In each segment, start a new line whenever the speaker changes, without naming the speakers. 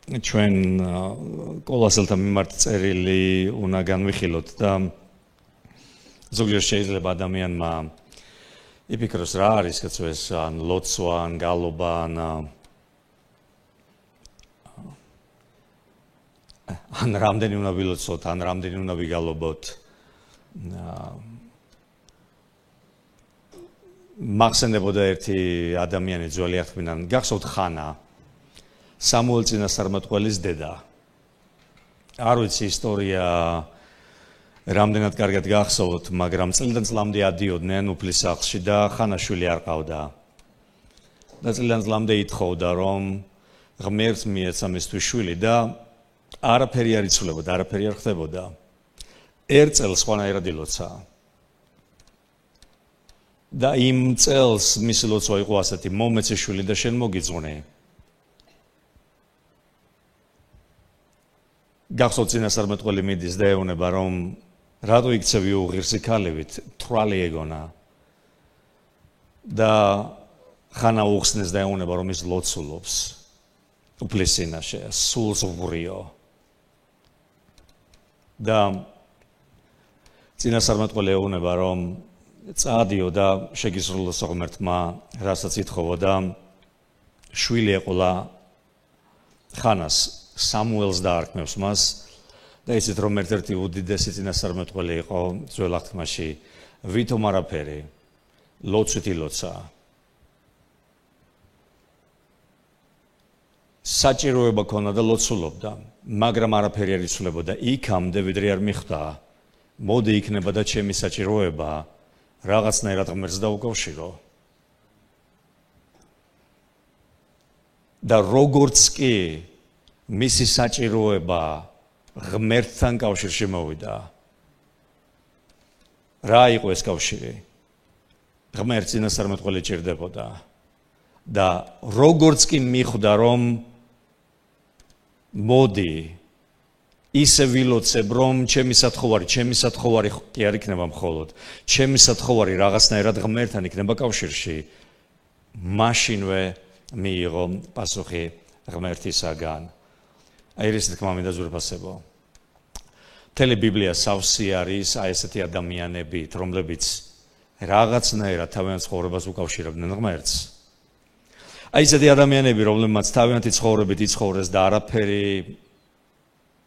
ჩვენ კოლასელთა მიმართ წერილი უნდა განვიხილოთ და ზოგიერთ შეიძლება ადამიანმა იფიქროს რა არის კაცო ეს ან ლოცვა ან გალობა ან რამდენი უნდა ვილოცოთ ან რამდენი უნდა ვიგალობოთ მახსენდებოდა ერთი ადამიანი ძველი აღთქმიდან გახსოვთ ხანა სამუელ წინასწარმეტყველის დედა არ ვიცი ისტორია რამდენად კარგად გახსოვთ მაგრამ წლიდან წლამდე ადიოდნენ უფლის სახლში და ხანაშვილი არ ყავდა და წლიდან წლამდე ითხოვდა რომ ღმერთს მიეცა მისთვის შვილი და არაფერი არ იცვლებოდა არაფერი არ ხდებოდა ერთ წელს სხვანაირად ილოცა და იმ წელს მისი ლოცვა იყო ასეთი მომეცე შვილი და შენ მოგიძღვნე გახსოვთ წინასწარმეტყველი მიდის და ეუბნება რომ რატო იქცევი უღირსი ქალივით თვრალი ეგონა და ხანა უხსნეს და ეუბნება რომ ის ლოცულობს უფლის წინაშე სულს ვღრიო და წინასწარმეტყველი ეუბნება რომ წაადიო და შეგისრულოს ღმერთმა რასაც ითხოვო და შვილი ეყოლა ხანას სამუელს დაარქმევს მას და ისეთ რომ ერთ-ერთი უდიდესი წინასწარმეტყველი იყო ძველ აღთქმაში ვითომ არაფერი ლოცვით ილოცა საჭიროება ქონდა და ლოცულობდა მაგრამ არაფერი არ იცვლებოდა იქამდე ვიდრე არ მიხვდა მოდი იქნება და ჩემი საჭიროება რაღაცნაირად ღმერთს დაუკავშირო და როგორც კი მისი საჭიროება ღმერთთან კავშირში მოვიდა რა იყო ეს კავშირი ღმერთს წინასწარმეტყველი ჭირდებოდა და როგორც კი მიხვდა რომ მოდი ისე ვილოცებ რომ ჩემი სათხოვარი კი არ იქნება მხოლოდ ჩემი სათხოვარი რაღაცნაირად ღმერთთან იქნება კავშირში მაშინვე მიიღო პასუხი ღმერთისაგან აი ეს თქმა მინდა ზურბასებო მთელი ბიბლია სავსე არის აი ესეთი ადამიანებით რომლებიც რაღაცნაირად თავიანთ ცხოვრებას უკავშირებდნენ ღმერთს აი ესეთი ადამიანები რომლებმაც თავიანთი ცხოვრებით იცხოვრეს და არაფერი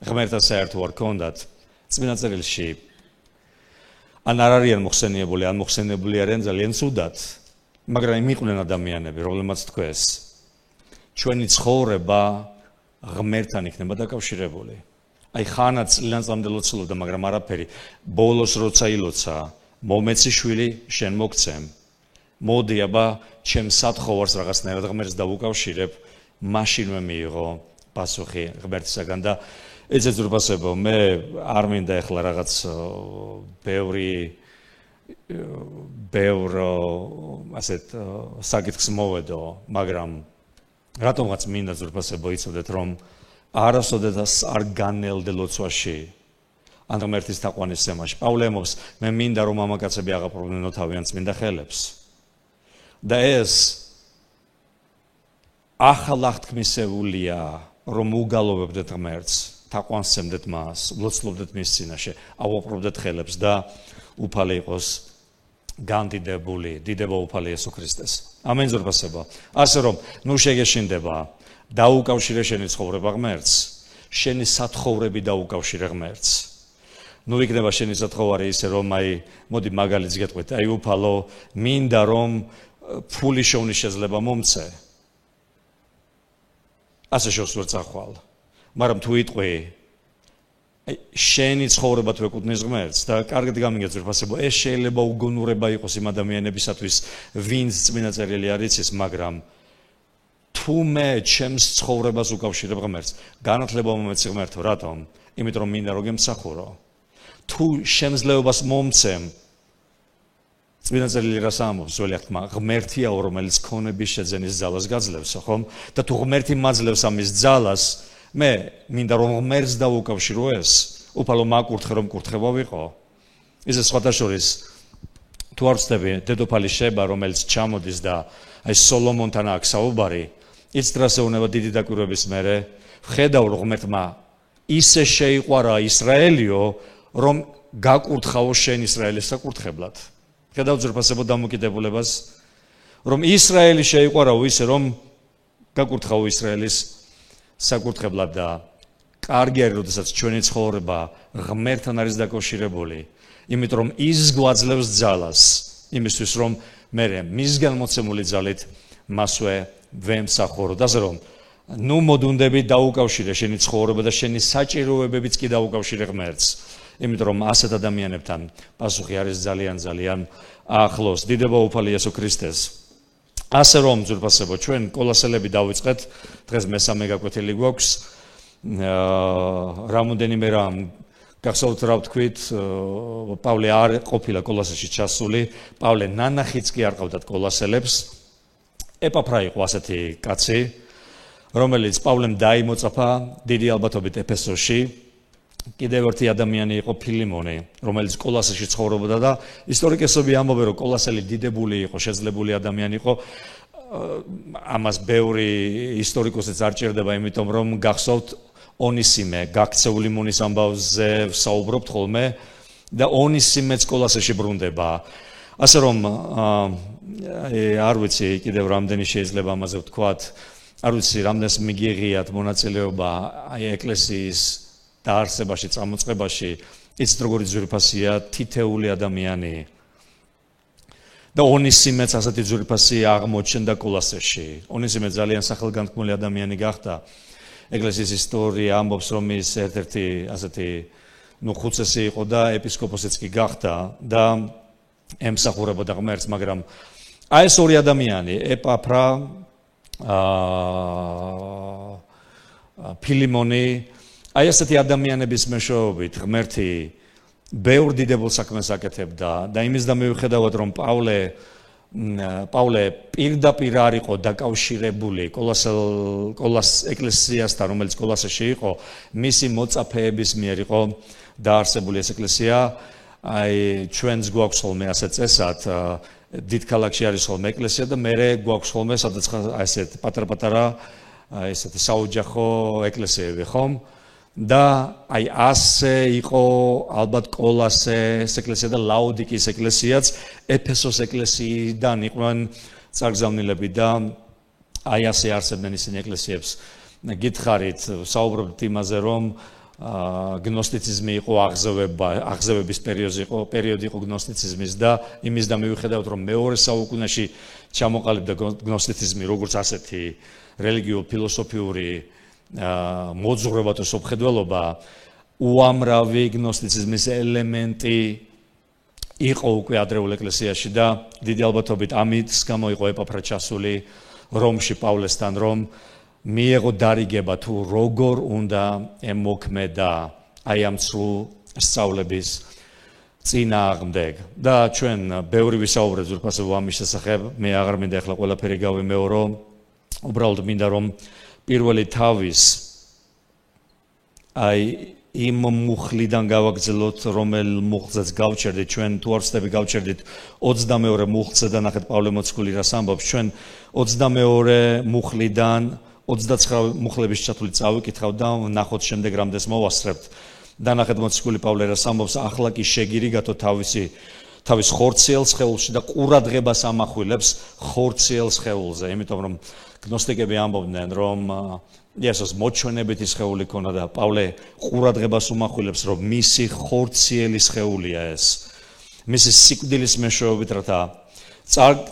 ღმერთთან საერთო არ ჰქონდათ წმინდა წერილში ან არ არიან მოხსენიებული ან მოხსენიებული არიან ძალიან ცუდად მაგრამ იყვნენ ადამიანები რომლებმაც თქვეს ჩვენი ცხოვრება ღმერთთან იქნება დაკავშირებული. აი ხანა წლიდან წლამდე ლოცულობდა, მაგრამ არაფერი. ბოლოს როცა ილოცა, მომეცი შვილი შენ მოგცემ. მოდი აბა ჩემ სათხოვარს რაღაცნაირად ღმერთს დავუკავშირებ, მაშინვე მიიღო პასუხი ღმერთისაგან და ეცე ზურბასებო, მე არ მინდა ეხლა რაღაც ბევრ ასეთ საკითხს მოვედო, მაგრამ რატომღაც მინდა ზურბასებო იცოდეთ რომ არასოდეს არ განელდე ლოცვაში ან ღმერთის თაყვანისცემაში. პავლე ემობს, მე მინდა რომ მამაკაცები აღაპყრობდნენ თავიანთ წმინდა ხელებს. და ეს ახალ აღთქმისეულია, რომ უგალობებდეთ ღმერთს, თაყვანისცემდეთ მას, ლოცულობდეთ მის წინაშე, ავაპყრობდეთ ხელებს და უფალი იყოს გამდიდებული, დიდება უფალი იესო ქრისტეს. ამენ ზურბასებო. ასე რომ, ნუ შეგეშინდება დაუკავშირე შენი ცხოვრება ღმერთს, შენი სათხოვრები დაუკავშირე ღმერთს. ნუ იქნება შენი სათხოვარი ისე რომ აი მოდი მაგალითს გეტყვით, აი უფალო მინდა რომ ფული შოვნის შეიძლება მომცე. ასე შევს ვერ წახვალ. მაგრამ თუ იტყვი აი შენი ცხოვრება თუ ეკუთვნის ღმერთს და კარგად გამიგეთ ზურბასებო, ეს შეიძლება უგუნურება იყოს იმ ადამიანებისათვის, ვინც წმინდა წერილი არ იცის, მაგრამ თუ მე ჩემს ცხოვრებას უკავშირებ ღმერთს, განათლება მომეცი ღმერთო, რატომ? იმიტომ რომ მინდა რომ გემსახურო. თუ შემძლეობას მომცემ, წმინდა წერილი რას ამბობს, ძველი აღთქმა, ღმერთია, რომელიც ქონების შეძენის ძალას გაძლევსო, ხომ? და თუ ღმერთი მაძლევს ამის ძალას, მე მინდა რომ ღმერთს დავუკავშირო ეს, უფალო მაკურთხე რომ კურთხება ვიყო. ისე სხვათა შორის თუ არ ვცდები დედოფალი შება, რომელიც ჩამოდის და აი სოლომონთან აქვს საუბარი, იცით რას ეუბნება დიდი დაკვირვების მერე, ვხედავ რომ ღმერთმა ისე შეიყვარა ისრაელიო რომ გაკურთხაო შენ ისრაელის საკურთხებლად. ხედავ ძვირფასებო დამოკიდებულებას რომ ისრაელი შეიყვარაო ისე რომ გაკურთხაო ისრაელის საკურთხებლად და კარგი არის როდესაც ჩვენი ცხოვრება ღმერთთან არის დაკავშირებული, იმიტომ რომ ის გვაძლევს ძალას იმისთვის რომ მე მისგან მოცემული ძალით მასვე ვემსახუროთ. ასე რომ ნუ მოდუნდები დაუკავშირე შენი ცხოვრება და შენი საჭიროებებიც კი დაუკავშირე ღმერთს. იმიტომ რომ ასეთ ადამიანებთან პასუხი არის ძალიან ახლოს. დიდება უფალი იესო ქრისტეს. ასე რომ ძვირფასებო ჩვენ კოლასელები დავიწყეთ, დღეს მესამე გაკვეთილი გვაქვს. რამოდენიმე რამ გახსოვთ რა ვთქვით, პავლე არ ყოფილა კოლასეში ჩასული, პავლე ნანახიც კი არ ყავდათ კოლასელებს. ეპაფრა იყო ასეთი კაცი, რომელიც პავლემ დაიმოწაფა დიდი ალბათობით ეფესოში. კიდევ ერთი ადამიანი იყო ფილიმონი, რომელიც კოლასეში ცხოვრობდა და ისტორიკოსები ამბობენ, რომ კოლასელი დიდებული იყო, შეძლებული ადამიანი იყო. ამას ბევრი ისტორიკოსიც არ ჭირდება, იმიტომ რომ გახსოვთ ონისიმე, გაქცეული მონის ამბავზე ვსაუბრობთ ხოლმე და ონისიმეც კოლასეში ბრუნდება. ასე რომ არ ვიცი კიდევ რამდენი შეიძლება ამაზე ვთქვათ, არ ვიცი რამდენს მიგიღიათ მონაწილეობა აი ეკლესიის დაარსებაში, წამოწყებაში, იცით როგორი ძვირფასია თითეული ადამიანი. და ონისიმეც ასეთი ძვირფასი აღმოჩნდა კოლასეში. ონისიმე ძალიან სახელგანთქმული ადამიანი გახდა. ეკლესიის ისტორია ამბობს, რომ ის ერთ-ერთი ასეთი ხუცესი იყო და ეპისკოპოსიც კი გახდა და ემსახურებოდა ღმერთს, მაგრამ აი ეს ორი ადამიანი, ეპაფრა, ფილიმონი, აი ესეთი ადამიანების მეშვეობით ღმერთი ბევრ დიდებულ საქმეს აკეთებდა და იმის და მივხვდათ რომ პავლე პირდაპირ არ იყო დაკავშირებული კოლას ეკლესიასთან, რომელიც კოლასეში იყო, მისი მოწაფეების მიერ იყო დაარსებული ეს ეკლესია. აი ჩვენს გვაქვს ხოლმე ასე წესად, დიდ ქალაქში არის ხოლმე ეკლესია და მე გვაქვს ხოლმე სადაც ესეთ პატარ-პატარა ესეთი საოჯახო ეკლესიები, ხომ? და აი ასე იყო ალბათ კოლასეს ეკლესია და ლაოდიკის ეკლესიაც, ეფესოს ეკლესიიდან იყვნენ წარგზავნილები და აი ასე არსებდნენ ისინი ეკლესიებს. გითხარით, საუბრობთ იმაზე, რომ გნოსტიციზმი იყო აღზევების პერიოდი იყო გნოსტიციზმის და იმის და მივხვდათ რომ მეორე საუკუნეში ჩამოყალიბდა გნოსტიციზმი როგორც ასეთი რელიგიო-ფილოსოფიური მოძღვრება თუ სოფხედველობა, უამრავი გნოსტიციზმის ელემენტი იყო უკვე ადრეულ ეკლესიაში და დიდი ალბათობით ამით გამოიყო ეპაფრა ჩასული რომში პავლესთან, რომ მიეღო დარიგება თუ როგორ უნდა ემოქმედა აი ამ ცრუ სწავლების წინააღმდეგ. და ჩვენ ბევრი ვისაუბრეთ ზურფასებო ამის შესახებ, მე აღარ მინდა ახლა ყველაფერი გავიმეორო, უბრალოდ მინდა რომ პირველი თავის აი იმ მუხლიდან გავაგრძელოთ, რომელ მუხლზეც გავჩერდით, ჩვენ თუ არ ვცდები გავჩერდით 22 მუხლზე და ნახეთ პავლე მოციქული რას ამბობს, ჩვენ 22 მუხლიდან 29 მუხლების ჩათვლით წავიკითხავთ და ნახოთ შემდეგ რამდენს მოვასწრებთ. და ნახეთ მოციქული პავლე რას ამბობს, ახლა კი შეგირიგათო თავის ხორციელ სხეულში და ყურადღებას ამახვილებს ხორციელ სხეულზე, იმიტომ რომ გნოსტიკები ამბობდნენ, რომ იესოს მოჩვენებითი სხეული ქონდა და პავლე ყურადღებას უმახვილებს, რომ მისი ხორციელი სხეულია ეს. მისი სიკვდილის მეშვეობით, რათა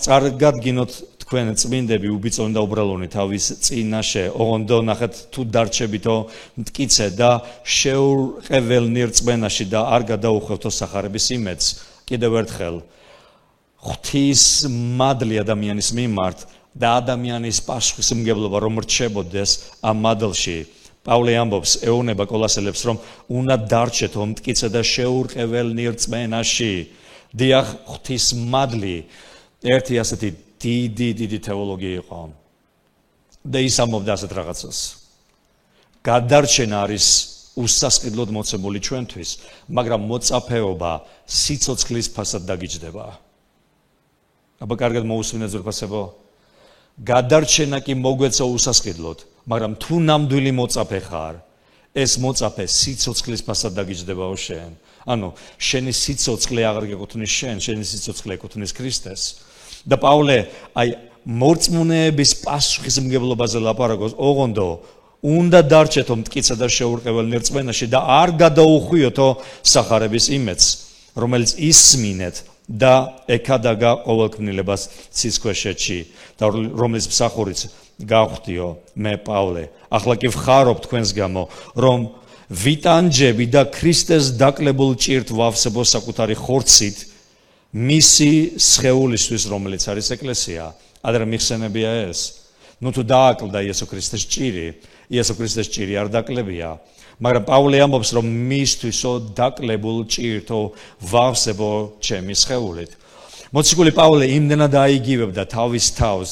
წარგადგინოთ თქვენ წმინდები უბიწონი და უბრალონი თავის წინაშე, ოღონდ ნახეთ თუ დარჩებითო მტკიცე და შეურყეველნი რწმენაში და არ გადაუხვევთო სახარების იმედს. კიდევ ერთხელ ღვთის მადლი ადამიანის მიმართ და ადამიანის პასუხისმგებლობა რომ რჩებოდეს ამ მადლში. პავლე ამბობს, ეუბნება კოლასელებს, რომ უნდა დარჩეთო მტკიცე და შეურყეველნი რწმენაში. დიახ, ღვთის მადლი ერთი ასეთი დიდი თეოლოგია იყო. და ის ამბობდა ასეთ რაღაცას. გადარჩენა არის უსასყიდლოდ მოცემული ჩვენთვის, მაგრამ მოწაფეობა სიცოცხლის ფასად დაგიჯდება. აბა კარგად მოусმინეთ ზურფასებო. გადარჩენა კი მოგვეცა უსასყიდლოდ, მაგრამ თუ ნამდვილი მოწაფე ხარ, ეს მოწაფე სიცოცხლის ფასად დაგიჯდებაო შენ. ანუ შენი სიცოცხლე აღარ გეკუთვნის შენ, შენი სიცოცხლე ეკუთვნის ქრისტეს. და პავლე აი მორწმუნეების პასუხისმგებლობაზე ლაპარაკობს, ოღონდ უნდა დარჩეთო მტკიცა და შეურყეველი რწმენაში და არ გადაუხვიოთო სახარების იმედს, რომელიც ისმინეთ და ეკადაგა ყოველქმნილებას ცისქვეშეთში და რომლის მსახურიც გავხდიო მე პავლე. ახლა კი ვხარობ თქვენს გამო, რომ ვიტანჯები და ქრისტეს დაკლებულ ჭირთ ვავსებო საკუთარი ხორცით მისი სხეულისთვის, რომელიც არის ეკლესია. ადრე მიხსენებია ეს. ნუ თუ დააკლდა იესო ქრისტეს ჭირი, იესო ქრისტეს ჭირი არ დაკლებია. მაგრამ პავლე ამბობს, რომ მისთვისო დაკლებულ ჭირთო ვავსებო ჩემი სხეულით. მოციქული პავლე იმდენად აიგივებდა თავის თავს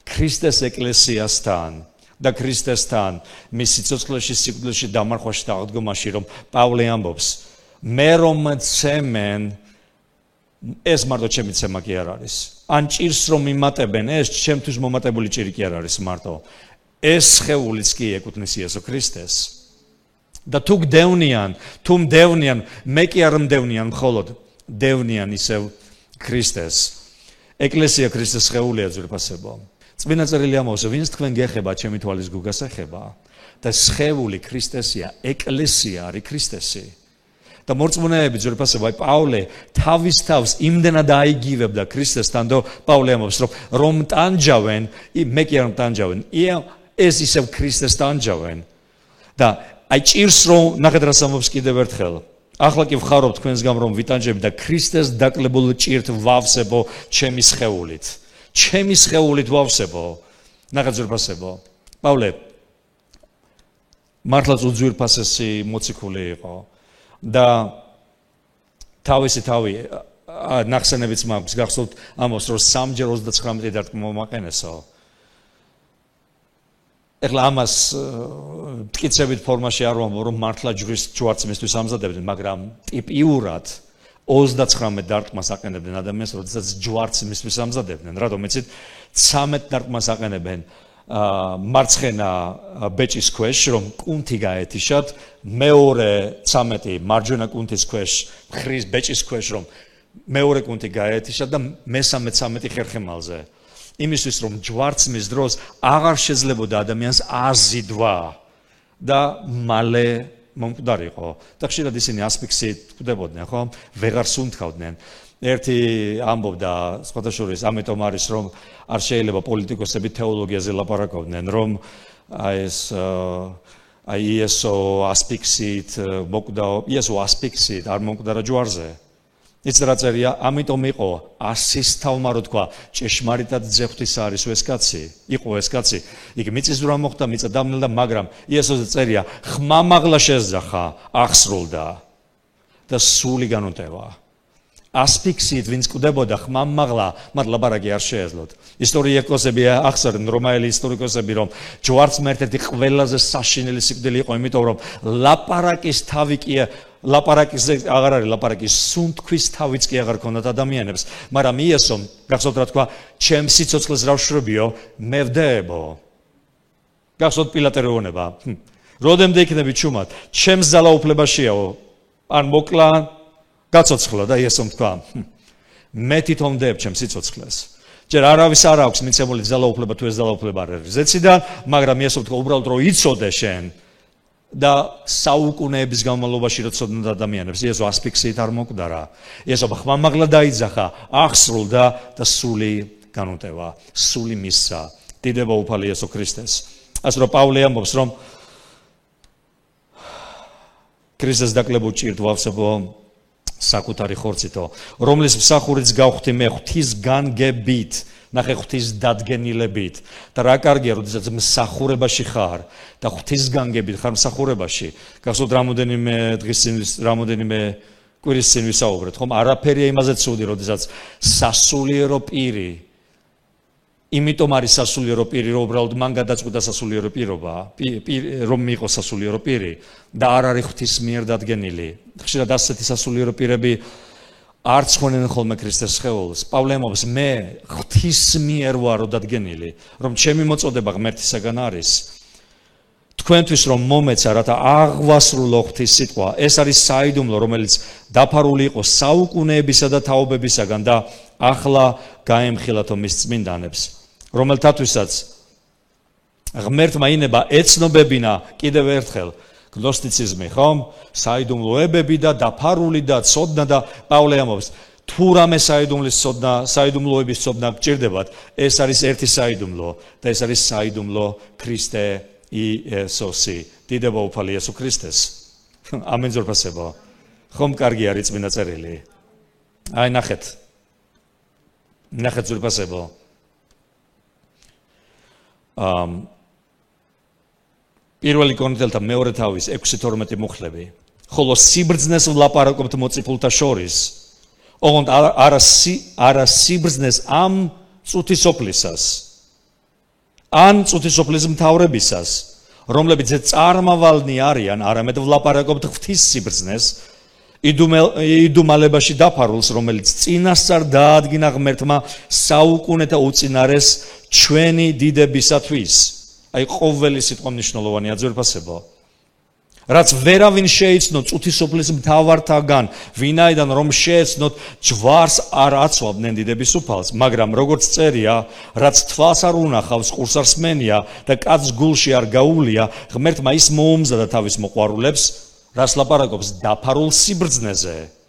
ქრისტეს ეკლესიასთან და ქრისტესთან მის სიცოცხლეში, სიკვდილში, დამარხვაში და აღდგომაში, რომ პავლე ამბობს, მე რომ ცემენ, ეს მარტო ჩემი ცემა კი არ არის. ან ჭირს რომ იმატებენ, ეს ჩემთვის მომატებული ჭირი კი არ არის მარტო. ეს სხეულიც კი ეკუთვნის იესო ქრისტეს. და თუ გდევნიან, თუ მდევნიან, მე კი არ მდევნიან, მხოლოდ დევნიან ისევ ქრისტეს. ეკლესია ქრისტეს სხეულია ძვირფასებო. წმინდა წერილი ამბობს, ვინც თქვენ გეხება, ჩემი თვალის გუგას ეხება და სხეული ქრისტესია, ეკლესია არის ქრისტესი. და მორწმუნეები ძვირფასებო, აი პავლე თავის თავს იმდენად აიგივებდა ქრისტესთან, და პავლე ამბობს, რომ ტანჯავენ, მე კი არ მტანჯავენ, ეს ისევ ქრისტეს ტანჯავენ. და აი ჭირს რომ ნახეთ რას ამბობს კიდევ ერთხელ. ახლა კი ვხარობ თქვენს გამო რომ ვიტანჯები და ქრისტეს დაკლებულ ჭირთ ვავსებო ჩემი სხეულით. ჩემი სხეულით ვავსებო. ნახეთ ძვირფასებო. პავლე მართლაც უძვირფასესი მოციქული იყო და თავისი თავი ნახსენებიც მაქვს, გახსოვთ ამბობს რომ 3-ჯერ 39 დარტყმა მომაყენესო. ეხლა ამას მტკიცებით ფორმაში არ ვამბობ, რომ მართლა ჯვარც მისთვის ამზადებდნენ, მაგრამ ტიპიურად 39 დარტყმას აყენებდნენ ადამიანს, როდესაც ჯვარც მისთვის ამზადებდნენ. რატომ იცით? 13 დარტყმას აყენებენ მარცხენა ბეჭის ქვეშ, რომ კუნთი გაეთიშათ, მეორე 13 მარჯვენა კუნთის ქვეშ, ხრის ბეჭის ქვეშ, რომ მეორე კუნთი გაეთიშათ და მესამე 13 ხერხემალზე. იმისთვის რომ ჯვარცმის დროს აღარ შეძლებოდა ადამიანს აზიდვა და მალე მომკვდარიყო. და ხშირად ისინი ასფიქსიით კვდებოდნენ, ხო? ვეღარ სუნთქავდნენ. ერთი ამბობდა, სხვადასხვა ამიტომ არის რომ არ შეიძლება პოლიტიკოსები თეოლოგიაზე ლაპარაკობდნენ, რომ აი იესო ასფიქსიით მოკვდა, იესო ასფიქსიით არ მომკვდარა ჯვარზე. იცით რა წერია? ამიტომ იყო 100-ის თავმა რო თქვა, ჭეშმარიტად ძეხვთის არის ეს კაცი, იყო ეს კაცი. იქ მიწისძვრა მოხდა, მიწა დამნელდა, მაგრამ იესოზე წერია, ხმამაღლა შეძახა, აღსრულდა და სული განუტევა. ასფიქსიით ვინც კვდებოდა ხმამაღლა, მათ ლაპარაკი არ შეეძლოთ. ისტორიკოსები ახსენებენ, რომაელი ისტორიკოსები, რომ ჯვარცმა ერთ-ერთი ყველაზე საშინელი სიკვდილი იყო, იმიტომ რომ ლაპარაკის თავი კი ლაპარაკის აღარ არის ლაპარაკის სუნთქვის თავიც კი აღარ ქონდათ ადამიანებს, მაგრამ იესომ გახსოვთ რა თქვა, ჩემ სიცოცხლეს რა ვშრობიო, მე ვდეებო. გახსოვთ პილატე რო უნება, როდემდე იქნები ჩუმად, ჩემს ძალაუფლებაშიაო, ან მოკლა, გაცოცხლა და იესომ თქვა, მე თვითონ ვდეებ ჩემ სიცოცხლეს. ჯერ არავის არ აქვს მიცემული ძალაუფლება თუ ეს ძალაუფლება არ არის ზეციდან, მაგრამ იესომ თქვა, უბრალოდ რომ იცოდე შენ და საუკუნეების განმავლობაში როცოდნოთ ადამიანებს, იესო ასფიქსიით არ მოკვდარა. იესო ხმამაღლა დაიძახა, აღსრულდა და სული განუტევა, სული მისცა. დიდება უფალი იესო ქრისტეს. ასე რომ პავლე ამბობს, რომ ქრისტეს დაკლებულ ჭირთ ვავსებო საკუთარი ხორცითო, რომლის მსახურიც გავხდი მე ღვთისგან გებით, ნახე ღვთის დადგენილებით. და რა კარგია, როდესაც მსახურებაში ხარ და ღვთისგან გებით ხარ მსახურებაში. გახსოვთ რამოდენიმე დღის წინ, რამოდენიმე კვირის წინ ვისაუბრეთ, ხომ? არაფერია იმაზე ცუდი, როდესაც სასულიერო პირი, იმიტომ არის სასულიერო პირი, რომ უბრალოდ მან გადაწყვიტა სასულიერო პირობა, რომ მიიღო სასულიერო პირი და არ არის ღვთის მიერ დადგენილი. ხშირად ასეთი სასულიერო პირები არ ცხონენ ხოლმე ქრისტეს სხეულს. პავლე ამბობს, მე ღვთის მიერ ვარო დადგენილი, რომ ჩემი მოწოდება ღმერთისაგან არის. თქვენთვის რომ მომეცა, რათა აღვასრულო ღვთის სიტყვა, ეს არის საიდუმლო, რომელიც დაფარული იყო საუკუნეებისა და თაობებისაგან და ახლა გაემხილათო მის წმინდანებს, რომელთათვისაც ღმერთმა ინება ეცნობებინა კიდევ ერთხელ გნოსტიციზმი, ხომ? საიდუმლოებები და დაფარული და ცოდნა და პავლე ამბობს, თუ რამე საიდუმლოების ცოდნა გჭირდებათ, ეს არის ერთი საიდუმლო და ეს არის საიდუმლო ქრისტე იესოსი. დიდება უფალი იესო ქრისტეს. ამენ ზურფასებო. ხომ კარგი არის წმინდა წერილი? აი ნახეთ. ნახეთ ზურფასებო. პირველი კორინთელთა მეორე თავის 6:12 მუხლები. ხოლო სიბრძნეს ვლაპარაკობთ მოწიფულთა შორის. ოღონდ არა სიბრძნეს ამ წუთისოფლისას. ან წუთისოფლის მთავრებისას, რომლებიც წარმავალნი არიან, არამედ ვლაპარაკობთ ღვთის სიბრძნეს, იდუმალებაში დაფარულს, რომელიც წინასწარ დაადგინა ღმერთმა საუკუნეთა უწინარეს ჩვენი დიდებისათვის. აი ყოველი სიტყვა მნიშვნელოვანია ძვირფასებო. რაც ვერავინ შეიცნო წუთისოფლის მთავართაგან, ვინაიდან რომ შეეცნოთ ჯვარს არ აცვავდნენ დიდების უფალს, მაგრამ როგორც წერია, რაც თვალს არ უნახავს, ყურს არ სმენია და კაცს გულში არ გაუვლია, ღმერთმა ის მოუმზადა თავის მოყვარულებს, რას ლაპარაკობს დაფარულ სიბრძნეზე.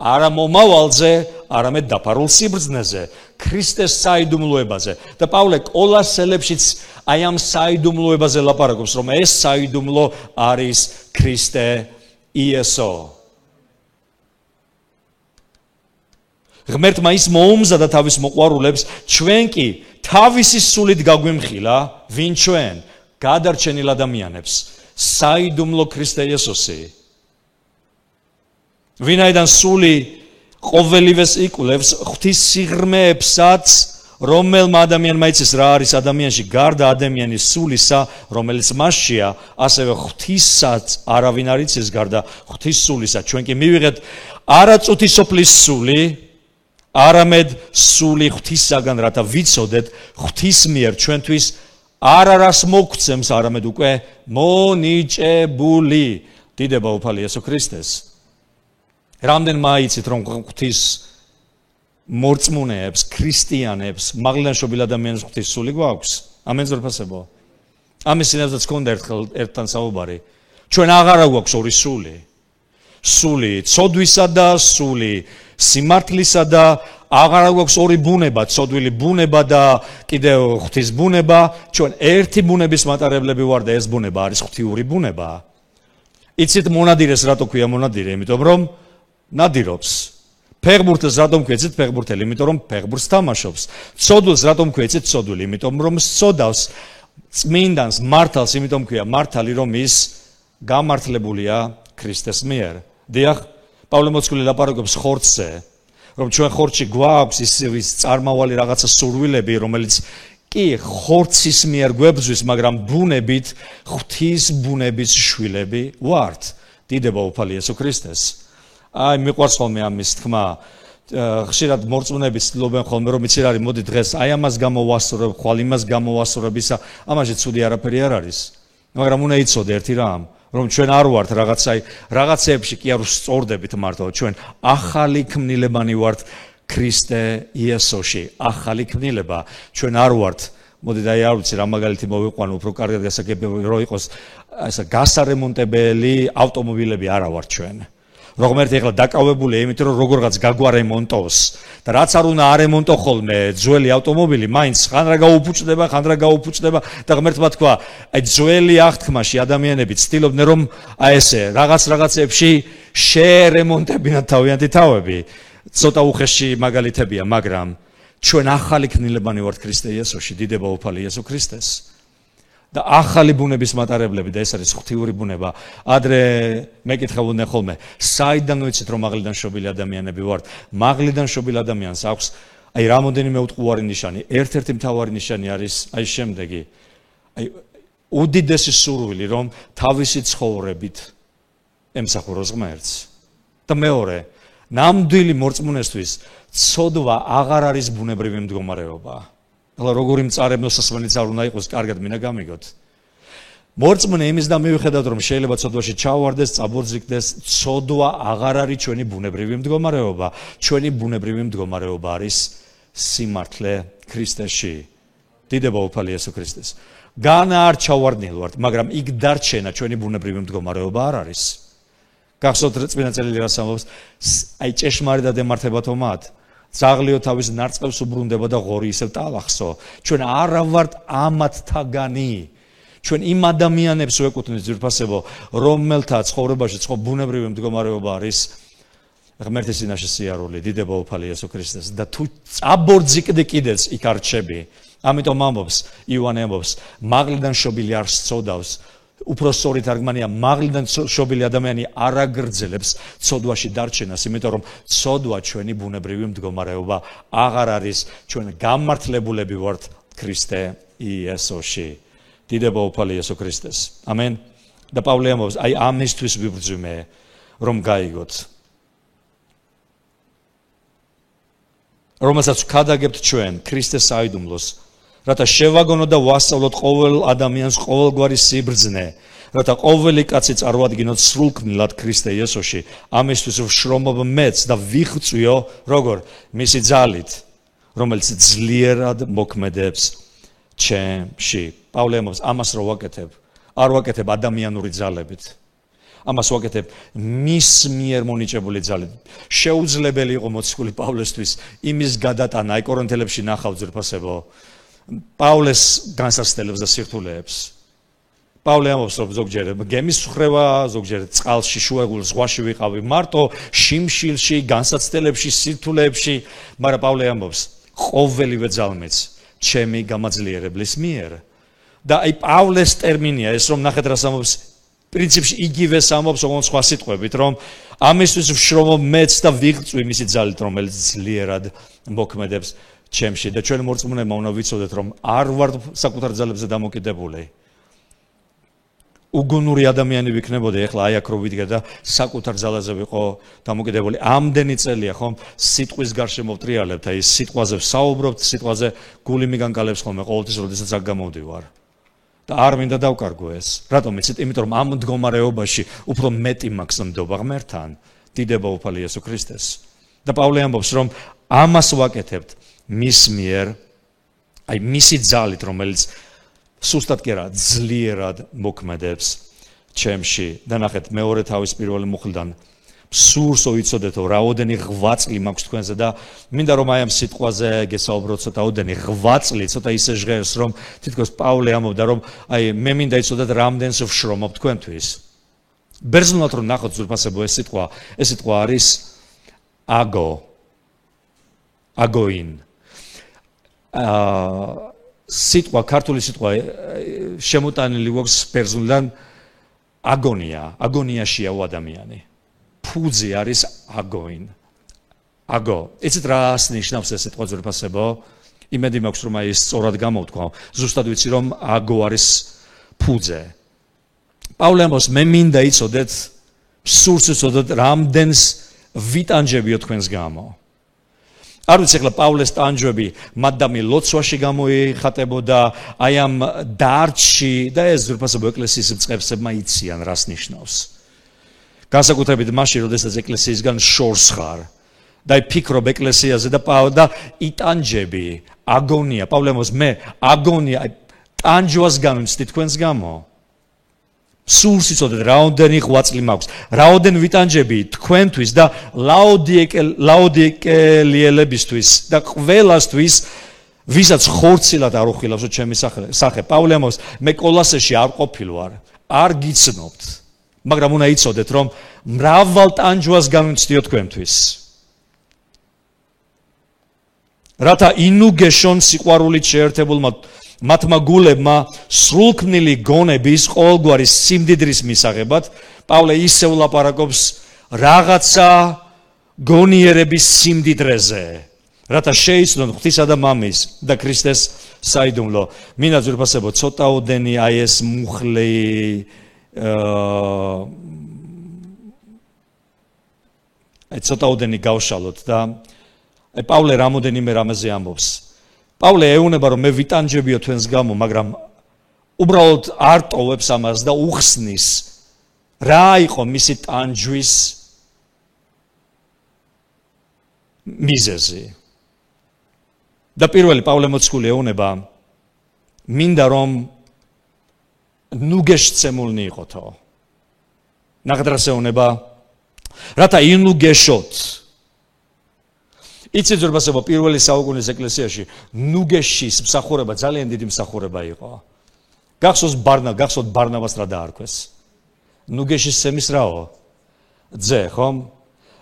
არა მომავალზე, არამედ დაფარულ სიბრძნეზე, ქრისტეს საიდუმლოებაზე. და პავლე კოლასელებშიც აი ამ საიდუმლოებაზე ლაპარაკობს, რომ ეს საიდუმლო არის ქრისტე იესო. ღმერთმა ის მოუმზადა თავის მოყვარულებს, ჩვენ კი თავისი სულით გაგვიმხილა, ვინ ჩვენ? გადარჩენილ ადამიანებს, საიდუმლო ქრისტე იესოსი. ვინაიდან სული ყოველივეს იკვლევს ღვთის სიღრმეებსაც, რომელმა ადამიანმა იცის რა არის ადამიანში გარდა ადამიანის სულისა, რომელიც მასშია, ასევე ღვთისაც არავინ არ იცის გარდა ღვთის სულისა. ჩვენ კი მივიღეთ არა წუთისოფლის სული, არამედ სული ღვთისაგან, რათა ვიცოდეთ ღვთის მიერ ჩვენთვის არა რას მოგცემს, არამედ უკვე მონიჭებული. დიდება უფალი იესო ქრისტეს. რამდენმა იცით რომ ღვთის მორწმუნეებს, ქრისტიანებს, მაღლიდან შობილ ადამიანებს ღვთის სული გვაქვს? ამენ ზრფასებო. ამის წინასაც გქონდა ერთთან საუბარი. ჩვენ აღარა გვაქვს ორი სული. სული ცოდვისა და სული სიმართლისა და აღარა გვაქვს ორი ბუნება, ცოდვილი ბუნება და კიდევ ღვთის ბუნება. ჩვენ ერთი ბუნების მატარებლები ვარ და ეს ბუნება არის ღვთიური ბუნება. იცით მონადირეს რატო ქვია მონადირე? იმიტომ რომ ნადირობს. ფეხბურთელს რატომ ქვეცით ფეხბურთელი? იმიტომ რომ ფეხბურთს თამაშობს. ცოდვილს რატომ ქვეცით ცოდვილი? იმიტომ რომ სწოდავს. წმინდანს, მართალს იმიტომ ქვია მართალი, რომ ის გამართლებულია ქრისტეს მიერ. დიახ, პავლე მოციქული ლაპარაკობს ხორცზე, რომ ჩვენ ხორცში გვაქვს ის წარმავალი რაღაცა სურვილები, რომელიც კი ხორცის მიერ გვებრძვის, მაგრამ ბუნებით ღვთის ბუნების შვილები ვართ. დიდება უფალი იესო ქრისტეს. აი მიყვარს ხოლმე ამის თქმა. ხშირად მორწმუნეები ცდილობენ ხოლმე რომ იცი რა არის, მოდი დღეს აი ამას გამოვასწორებ, ხვალ იმას გამოვასწორებ, ისა ამაში ცუდი არაფერი არ არის. მაგრამ უნდა იცოდე ერთი რამ, რომ ჩვენ არ ვართ რაღაცეებში კი არ ვსწორდებით მარტო, ჩვენ ახალი ქმნილებანი ვართ ქრისტე იესოში. ახალი ქმნილება. ჩვენ არ ვართ, მოდი და არ ვიცი რა მაგალითი მოვიყვანო, უფრო კარგად გასაგებია რომ იყოს ესა გასარემონტებელი ავტომობილები არა ვართ ჩვენ. Ռողմերթ եղել դակավებული იმიტომ რომ როგორღაც გაგვარემონტოს და რაც არ უნდა არემონტო ხოლმე ძველი ავტომობილი მაინც ხანრა გაუფუჭდება და ღმერთმა თქვა აი ძველი აღთქმაში ადამიანები ცდილობდნენ რომ აი ესე რაღაცეებში შეერემონტებინათ თავიანთი თავები ცოტა უხეში მაგალითებია მაგრამ ჩვენ ახალი ქმნილებანი ვართ ქრისტე იესოში დიდება უფალი იესო ქრისტეს და ახალი ბუნების მატარებლები და ეს არის ღვთიური ბუნება. ადრე მეკითხებოდნენ ხოლმე, საიდან ვიცით რომ მაღლიდან შობილი ადამიანები ვართ? მაღლიდან შობილ ადამიანს აქვს აი რამოდენიმე უტყუარი ნიშანი. ერთ-ერთი მთავარი ნიშანი არის აი შემდეგი. აი უდიდესი სურვილი რომ თავისი ცხოვრებით ემსახუროს ღმერთს. და მეორე, ნამდვილი მორწმუნესთვის ცოდვა აღარ არის ბუნებრივი მდგომარეობა. ახლა როგორი მწარებნო სასმელიც არ უნდა იყოს, კარგად მინდა გამიგოთ. მორწმუნე იმის და მივიხედავთ, რომ შეიძლება ცოდვაში ჩავარდეს, წაბორძიგდეს, ცოდვა აღარ არის ჩვენი ბუნებრივი მდგომარეობა. ჩვენი ბუნებრივი მდგომარეობა არის სიმართლე ქრისტეში. დიდება უფალი იესო ქრისტეს. განა არ ჩავარდნილ ვართ, მაგრამ იქ დარჩენა ჩვენი ბუნებრივი მდგომარეობა არ არის. გახსოვთ წმინდა წერილი რას ამბობს? აი ჭეშმარიტად ემართებათო მათ. ძაღლიო თავის ნარწყევს უბრუნდება და ღორი ისევ ტალახსო. ჩვენ არა ვართ ამათთაგანი. ჩვენ იმ ადამიანებს ვეკუთვნით ძვირფასებო, რომელთა ცხოვრებაში ბუნებრივი მდგომარეობა არის ღმერთის წინაშე სიარული, დიდება უფალი იესო ქრისტეს და თუ წაბორძიგდი კიდეც იქ არ რჩები. ამიტომ ამბობს იოანე ამბობს, მაღლიდან შობილი არ სწოდავს. უფრო სწორი თარგმანია, მაღლიდან შობილი ადამიანი არ აგრძელებს ცოდვაში დარჩენას, იმიტომ რომ ცოდვა ჩვენი ბუნებრივი მდგომარეობა აღარ არის. ჩვენ გამართლებულები ვართ ქრისტე იესოში. დიდება უფალი იესო ქრისტეს. ამენ. და პავლე ამბობს, აი ამისთვის ვიბრძვიმე, რომ გაიგოთ. რომელსაც ვქადაგებთ ჩვენ ქრისტეს საიდუმლოს, რათა შევაგონოთ და ვასწავლოთ ყოველ ადამიანს ყოველგვარი სიბრძნე, რათა ყოველი კაცი წარმოადგინოთ სრულქმნილად ქრისტე იესოში. ამისთვის ვშრომობ მეც და ვიღწვიო როგორ? მისი ძალით, რომელიც ძლიერად მოქმედებს ჩემში. პავლე ამბობს, ამას რო ვაკეთებ, არ ვაკეთებ ადამიანური ძალებით. ამას ვაკეთებ მის მიერ მონიჭებული ძალით. შეუძლებელი იყო მოციქული პავლესთვის იმის გადატანა, აი კორინთელებში ნახავთ ძვირფასებო, პავლეს განსაცდელებს და სირთულეებს. პავლე ამბობს, რომ ზოგჯერ გემის ხრევა, ზოგჯერ წყალში, შუაგულ ზღვაში ვიყავი, მარტო შიმშილში, განსაცდელებში, სირთულეებში, მაგრამ პავლე ამბობს, ყოველივე ძალმეც ჩემი გამაძლიერებლის მიერ. და აი პავლეს ტერმინია ეს, რომ ნახეთ რას ამბობს, პრინციპში იგივეს ამბობს, ოღონდ სხვა სიტყვებით, რომ ამისთვის ვშრომობ მეც და ვიღწვი მისი ძალით, რომელიც ძლიერად მოქმედებს ჩემში. და ჩვენ მორწმუნეებმა უნდა ვიცოდეთ, რომ არ ვართ საკუთარ ძალებზე დამოკიდებული. უგუნური ადამიანი ვიქნებოდი, ეხლა აი აქ რო ვიდგე და საკუთარ ძალაზე ვიყო დამოკიდებული. ამდენი წელია ხომ სიტყვის გარშემო ვტრიალებთ, აი სიტყვაზე ვსაუბრობთ, სიტყვაზე გული მიგანკალებს ხოლმე ყოველთვის, როდესაც აქ გამოვდივარ. და არ მინდა დავკარგო ეს. რატომ იცით? იმიტომ რომ ამ მდგომარეობაში უფრო მეტი მაქვს ნდობა ღმერთთან. დიდება უფალი იესო ქრისტეს. და პავლე ამბობს, რომ ამას ვაკეთებთ მის მიერ, აი მისი ძალით, რომელიც სუსტად კი არა, ძლიერად მოქმედებს ჩემში. და ნახეთ, მეორე თავის პირველი მუხლიდან სურსო იცოდეთო, რაოდენი ღვაწლი მაქვს თქვენზე და მინდა რომ აი ამ სიტყვაზე გესაუბროთ ცოტაოდენი ღვაწლი, ცოტა ისე ჟღერს, რომ თითქოს პავლე ამბობდა, რომ აი მე მინდა იცოდეთ რამდენს ვშრომობ თქვენთვის. ბერძნულად რომ ნახოთ ძვირფასებო ეს სიტყვა არის აგოინ. სიტყვა, ქართული სიტყვა შემოტანილი გვაქვს ბერძნულიდან აგონიაშია ადამიანი. ფუძე არის აგოინ. იცით რას ნიშნავს ეს სიტყვა ძვირფასებო? იმედი მაქვს რომ აი სწორად გამოვთქვა. ზუსტად ვიცი რომ აგო არის ფუძე. პავლე ამბობს, მე მინდა იცოდეთ, სურს იცოდეთ რამდენს ვიტანჯებიო თქვენს გამო. არ ვიცი ახლა პავლეს ტანჯვები მადამი ლოცვაში გამოიხატებოდა, აი ამ დარჩი და ეს ძვირფასებო ეკლესიის მწყებსებმა იციან რას ნიშნავს. განსაკუთრებით მაშინ, როდესაც ეკლესიისგან შორს ხარ და ფიქრობ ეკლესიაზე და იტანჯები, აგონია. პავლე ამბობს, მე აგონია, ტანჯვას გამიმცდი თქვენს გამო. სურს იცოდეთ, რაოდენი ღვაწლი მაქვს, რაოდენ ვიტანჯები თქვენთვის და ლაოდიკელიელებისთვის და ყველასთვის, ვისაც ხორცილად არ უხილავსო ჩემი სახე. პავლე ამბობს, მე კოლასეში არ ყოფილ ვარ, არ გიცნობთ, მაგრამ უნდა იცოდეთ, რომ მრავალ ტანჯვას გამიმცდიო თქვენთვის. რათა ინუგეშონ სიყვარულით შეერთებულმა მათმა გულებმა სრულქმნილი გონების ყოველგვარი სიმდიდრის მისაღებად, პავლე ისევ ლაპარაკობს რაღაცა გონიერების სიმდიდრეზე, რათა შეიცნონ ღვთისა და მამის და ქრისტეს საიდუმლო. მინდა ძვირფასებო, ცოტაოდენი აი ეს მუხლი ცოტაოდენი გავშალოთ და პავლე რამოდენიმე რამეზე ამბობს. პავლე ეუბნება, რომ მე ვიტანჯებიო თქვენს გამო, მაგრამ უბრალოდ არ ტოვებს ამას და უხსნის რა იყო მისი ტანჯვის მიზეზი. და პირველი პავლე მოციქული ეუბნება მინდა რომ ნუგეშცემულნი იყოთო. ნახდრას ეუბნება რათა ინუგეშოთ. იცით ზურბასებო პირველი საუკუნის ეკლესიაში ნუგეშის მსახურება ძალიან დიდი მსახურება იყო. გახსოვს ბარნაბას რა დაარქვეს? ნუგეშის სემის რაო? ძე, ხომ?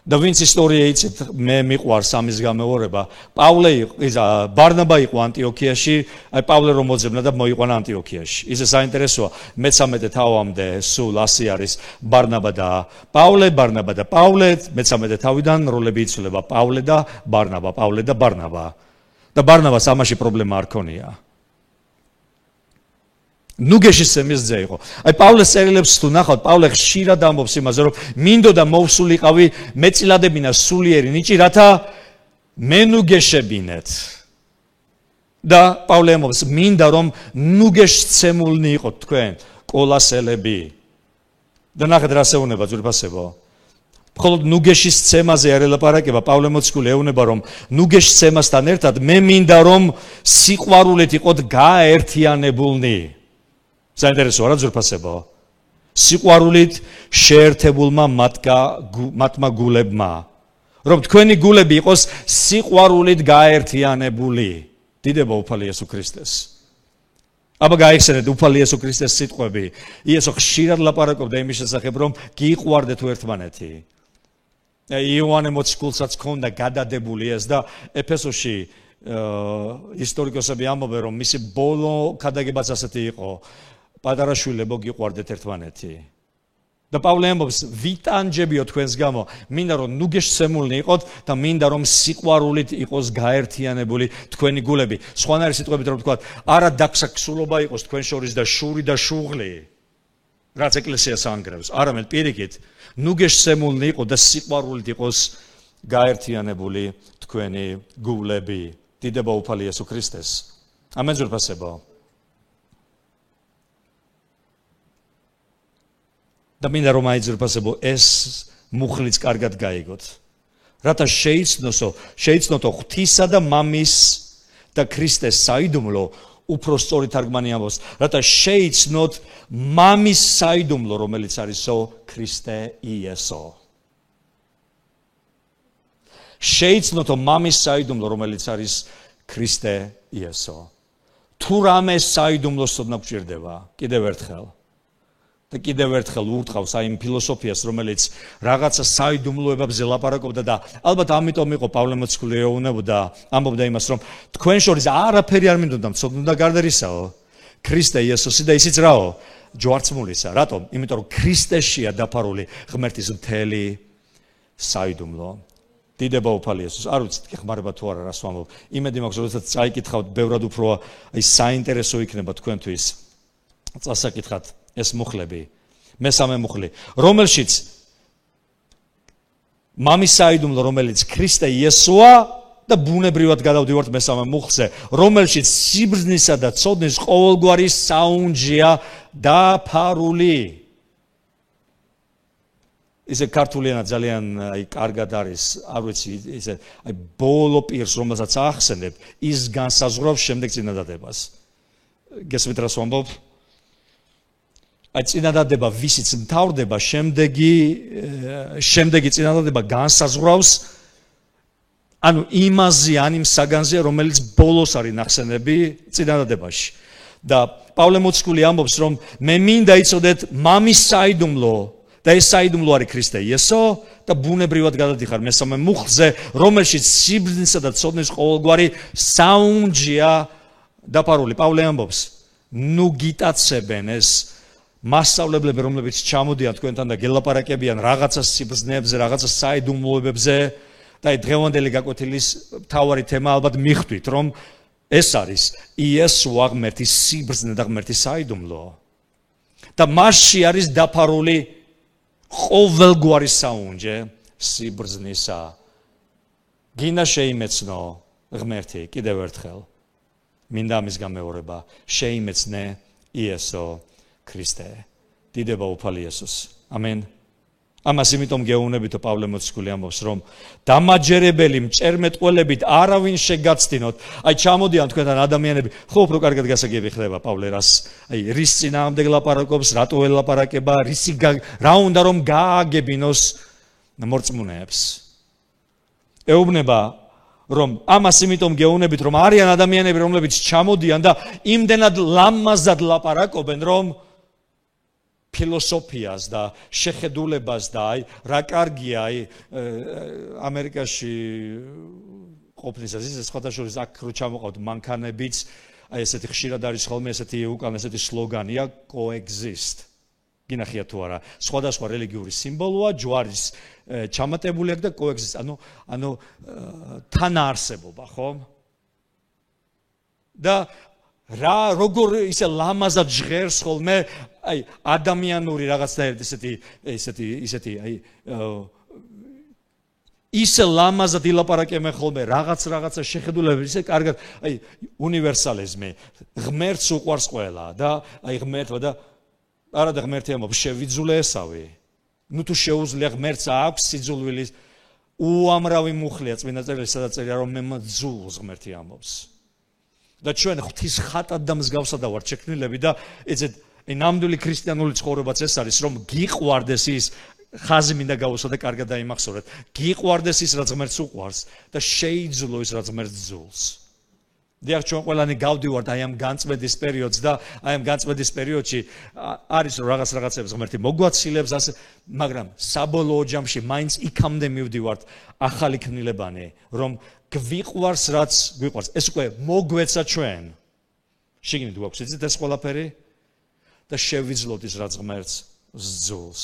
და ვინც ისტორია იცით, მე მიყვარს ამის გამეორება. ბარნაბა იყო ანტიოქიაში, აი პავლე რომ მოძებნა და მოიყვანა ანტიოქიაში. ისე საინტერესოა, მე-13 თავამდე სულ 100 არის ბარნაბა და პავლე, მე-13 თავიდან როლები იცვლება პავლე და ბარნაბა. და ბარნაბას ამაში პრობლემა არ ქონია. ნუგეშის სემის ძე იყო. აი პავლეს წერილებს თუ ნახავთ, პავლე ხშირად ამბობს იმაზე, რომ მინდოდა მოვსულიყავი მეწილადებინა სულიერი ნიჭი, რათა მენუგეშებინეთ. და პავლე ამბობს, მინდა რომ ნუგეშცემულნი იყოთ თქვენ, კოლასელები. და ნახეთ რა ეუბნება ძვირფასებო. მხოლოდ ნუგეშის ცემაზე არ ელაპარაკება, პავლე მოციქული ეუბნება, რომ ნუგეშის ცემასთან ერთად მე მინდა რომ სიყვარულით იყოთ გაერთიანებულნი. საინტერესოა რა ძვირფასებო. სიყვარულით შეერთებულმა მათმა გულებმა. რომ თქვენი გულები იყოს სიყვარულით გაერთიანებული. დიდება უფალი იესო ქრისტეს. აბა გაიხსენეთ უფალი იესო ქრისტეს სიტყვები. იესო ხშირად ლაპარაკობდა იმის შესახებ, რომ გიყვარდეთ ერთმანეთი. იოანე მოციქულსაც ჰქონდა გადადებული ეს და ეფესოში ისტორიკოსები ამბობენ, რომ მისი ბოლო ქადაგებაც ასეთი იყო. პატარა შვილებო გიყვარდეთ ერთმანეთი. და პავლე ამბობს, ვიტანჯებიო თქვენს გამო, მინდა რომ ნუგეშცემულნი იყოთ და მინდა რომ სიყვარულით იყოს გაერთიანებული თქვენი გულები. სხვანაირი სიტყვებით რომ ვთქვათ, არა დაქსაქსულობა იყოს თქვენ შორის და შური და შუღლი, რაც ეკლესიას ანგრევს, არამედ პირიქით, ნუგეშცემულნი იყოთ და სიყვარულით იყოს გაერთიანებული თქვენი გულები. დიდება უფალი იესო ქრისტეს. ამენ ძვირფასებო. და მინდა რომ აიძვირფასებო ეს მუხლიც კარგად გაიგოთ. რათა შეიცნოთო ღვთისა და მამის და ქრისტეს საიდუმლო, უფრო სწორი თარგმანი ამბობს, რათა შეიცნოთ მამის საიდუმლო, რომელიც არისო ქრისტე იესო. შეიცნოთო მამის საიდუმლო, რომელიც არის ქრისტე იესო. თუ რამე საიდუმლოს ცოდნა გვჭირდება, კიდევ ერთხელ და კიდევ ერთხელ ურტყავს აი იმ ფილოსოფიას, რომელიც რაღაცა საიდუმლოებებზე ლაპარაკობდა და ალბათ ამიტომ იყო პავლე მოციქული ეუბნებოდა, ამბობდა იმას, რომ თქვენ შორის არაფერი არ მინდოდა მცოდნოდა გარდა ისაო, ქრისტე იესოსი და ისიც რაო, ჯვარცმულისა. რატომ? იმიტომ რომ ქრისტეშია დაფარული ღმერთის მთელი საიდუმლო. დიდება უფალი იესოს. არ ვიცით გეხმარება თუ არა რას ვამბობ. იმედი მაქვს, როდესაც წაიკითხავთ, ბევრად უფრო აი საინტერესო იქნება თქვენთვის. წასაკითხათ ეს მუხლები. მესამე მუხლი, რომელშიც მამის საიდუმლო, რომელიც ქრისტე იესოა და ბუნებრივად გადავდივართ მესამე მუხლზე, რომელშიც სიბრძნისა და ცოდნის ყოველგვარი საუნჯეა დაფარული. ისე ქართული ენა ძალიან აი კარგად არის, არ ვიცი, ისე აი ბოლო პირს, რომელსაც ახსენებ, ის განსაზღვრავს შემდეგ წინადადებას. გესმით რას ვამბობ? აი წინადადება ვისიც მთავრდება, შემდეგი წინადადება განსაზღვრავს ანუ იმაზე, ან იმ საგანზე, რომელიც ბოლოს არის ნახსენები წინადადებაში. და პავლე მოციქული ამბობს, რომ მე მინდა იცოდეთ მამის საიდუმლო და ეს საიდუმლო არის ქრისტე იესო და ბუნებრივად გადადიხარ მესამე მუხლზე, რომელშიც სიბრძნისა და ცოდნის ყოველგვარი საუნჯეა დაფარული. პავლე ამბობს, ნუ გიტაცებენ ეს მასწავლებლები, რომლებიც ჩამოდიან თქვენთან და გელაპარაკებიან რაღაცა სიბრძნეებზე, რაღაცა საიდუმლოებებზე და დღევანდელი გაკვეთილის მთავარი თემა ალბათ მიხვდით, რომ ეს არის იესოა ღმერთის სიბრძნე და ღმერთის საიდუმლო. და მასში არის დაფარული ყოველგვარი საუნჯე სიბრძნისა. გინდა შეიმეცნო ღმერთი, კიდევ ერთხელ მინდა ამის გამეორება, შეიმეცნე იესო ქრისტე. დიდება უფალი იესოს. ამენ. ამას იმიტომ გეუბნებითო პავლე მოციქული ამბობს, რომ დამაჯერებელი მჭერმეტყველებით არავინ შეგაცდინოთ. აი ჩამოდიან თქვენთან ადამიანები, ხო უფრო კარგად გასაგები ხდება პავლე რას, აი რის წინააღმდეგ ლაპარაკობს, რატო ელაპარაკება, რა უნდა რომ გააგებინოს მორწმუნეებს. ეუბნება რომ ამას იმიტომ გეუბნებით, რომ არიან ადამიანები, რომლებიც ჩამოდიან და იმდენად ლამაზად ლაპარაკობენ, რომ ფილოსოფიას და შეხედულებას და აი რა კარგია აი ამერიკაში ყოფნისას ის სხვადასხვა აქ რო ჩამოყავთ მანქანებიც აი ესეთი ხშირად არის ხოლმე ესეთი უკან ესეთი სლოგანია coexist. გინახია თუ არა სხვადასხვა რელიგიური სიმბოლოა ჯვარის ჩამატებული აქვს და coexist ანუ თანაარსებობა ხო? და რა როგორ ისე ლამაზად ჟღერს ხოლმე აი ადამიანური რაღაცნაირად ისეთი აი ისე ლამაზად ილაპარაკებენ ხოლმე რაღაცა შეხედულებით ისე კარგად აი უნივერსალიზმი ღმერთს უყვარს ყველა და აი ღმერთმა და არა და ღმერთი ამბობს შევიძულე ესავი ნუ თუ შეუძლია ღმერთს აქვს სიძულვილი უამრავი მუხლია წმინდა წერილში სადაც წერია რომ მე მძულს ღმერთი ამბობს და ჩვენ ღვთის ხატად და მსგავსად ვართ შექმნილები და ეცეთ ნამდვილი ქრისტიანული ცხოვრებაც ეს არის რომ გიყვარდეს ის ხაზი მინდა გავუსვა და კარგად დაიმახსოვრეთ გიყვარდეს ის რაც ღმერთს უყვარს და შეიძულო ის რაც ღმერთს ძულს დიახ ჩვენ ყველანი გავდივართ აი ამ განწმენდის პერიოდს და აი ამ განწმენდის პერიოდში არის რომ რაღაცებს ღმერთი მოგვაცილებს ასე მაგრამ საბოლოო ჯამში მაინც იქამდე მივდივართ ახალი ქმნილებანი რომ გვიყვარს რაც გვიყვარს ეს უკვე მოგვეცა ჩვენ შიგნით გვაქვს იცით ეს ყველაფერი და შევიძლოთ ის რაც ღმერთს სძულს